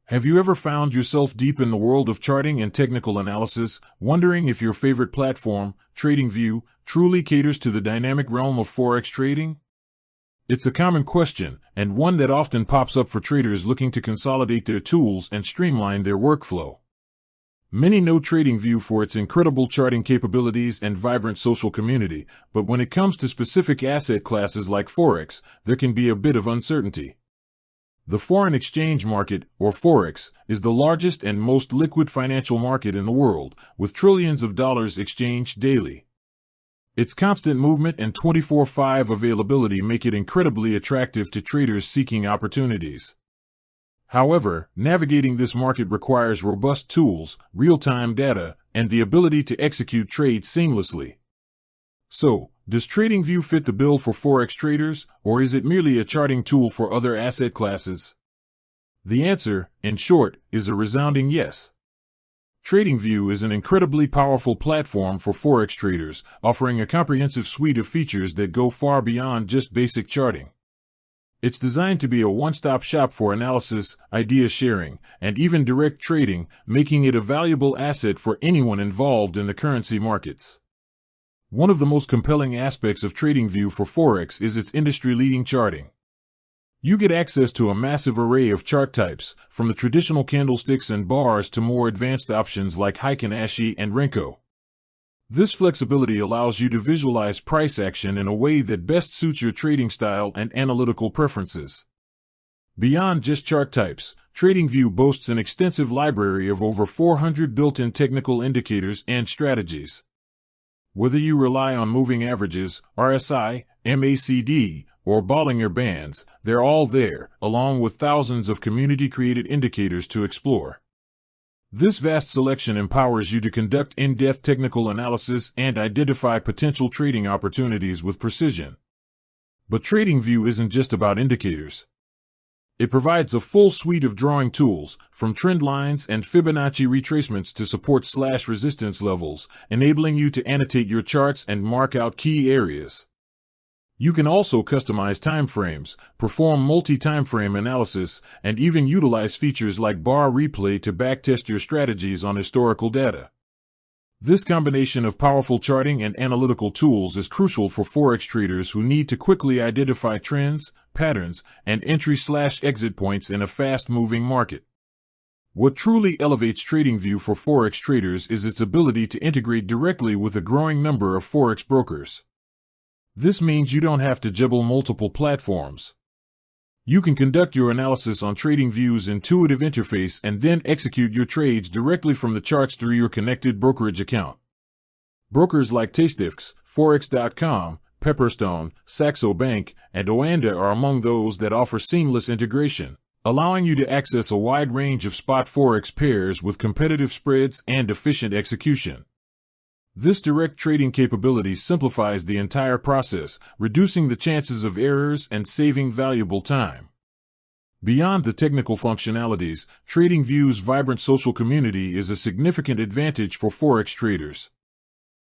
Have you ever found yourself deep in the world of charting and technical analysis, wondering if your favorite platform, TradingView, truly caters to the dynamic realm of forex trading? It's a common question, and one that often pops up for traders looking to consolidate their tools and streamline their workflow. Many know TradingView for its incredible charting capabilities and vibrant social community, but when it comes to specific asset classes like forex, there can be a bit of uncertainty. The foreign exchange market, or forex, is the largest and most liquid financial market in the world, with trillions of dollars exchanged daily. Its constant movement and 24/5 availability make it incredibly attractive to traders seeking opportunities. However, navigating this market requires robust tools, real-time data, and the ability to execute trades seamlessly. So, does TradingView fit the bill for forex traders, or is it merely a charting tool for other asset classes? The answer, in short, is a resounding yes. TradingView is an incredibly powerful platform for forex traders, offering a comprehensive suite of features that go far beyond just basic charting. It's designed to be a one-stop shop for analysis, idea sharing, and even direct trading, making it a valuable asset for anyone involved in the currency markets. One of the most compelling aspects of TradingView for forex is its industry-leading charting. You get access to a massive array of chart types, from the traditional candlesticks and bars to more advanced options like Heikin Ashi and Renko. This flexibility allows you to visualize price action in a way that best suits your trading style and analytical preferences. Beyond just chart types, TradingView boasts an extensive library of over 400 built-in technical indicators and strategies. Whether you rely on moving averages, RSI, MACD, or Bollinger Bands, they're all there, along with thousands of community-created indicators to explore. This vast selection empowers you to conduct in-depth technical analysis and identify potential trading opportunities with precision. But TradingView isn't just about indicators. It provides a full suite of drawing tools, from trend lines and Fibonacci retracements to support/resistance levels, enabling you to annotate your charts and mark out key areas. You can also customize timeframes, perform multi-timeframe analysis, and even utilize features like bar replay to backtest your strategies on historical data. This combination of powerful charting and analytical tools is crucial for forex traders who need to quickly identify trends, patterns, and entry/exit points in a fast-moving market. What truly elevates TradingView for forex traders is its ability to integrate directly with a growing number of forex brokers. This means you don't have to juggle multiple platforms. You can conduct your analysis on TradingView's intuitive interface and then execute your trades directly from the charts through your connected brokerage account. Brokers like Tastifx, Forex.com, Pepperstone, Saxo Bank, and Oanda are among those that offer seamless integration, allowing you to access a wide range of spot forex pairs with competitive spreads and efficient execution. This direct trading capability simplifies the entire process, reducing the chances of errors and saving valuable time. Beyond the technical functionalities, TradingView's vibrant social community is a significant advantage for forex traders.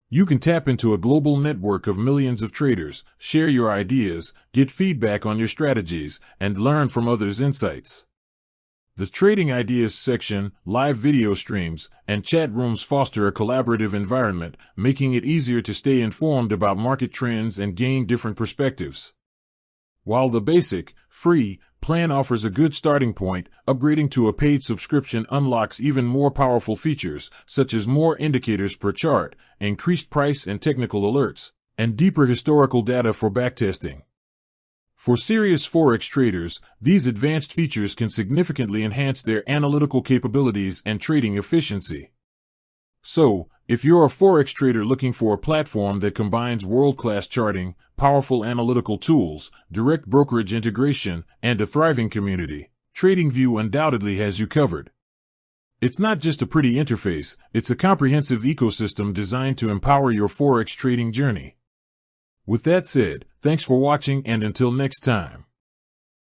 You can tap into a global network of millions of traders, share your ideas, get feedback on your strategies, and learn from others' insights. The Trading Ideas section, live video streams, and chat rooms foster a collaborative environment, making it easier to stay informed about market trends and gain different perspectives. While the basic, free, plan offers a good starting point, upgrading to a paid subscription unlocks even more powerful features, such as more indicators per chart, increased price and technical alerts, and deeper historical data for backtesting. For serious forex traders, these advanced features can significantly enhance their analytical capabilities and trading efficiency. So, if you're a forex trader looking for a platform that combines world-class charting, powerful analytical tools, direct brokerage integration, and a thriving community, TradingView undoubtedly has you covered. It's not just a pretty interface, it's a comprehensive ecosystem designed to empower your forex trading journey. With that said, thanks for watching, and until next time.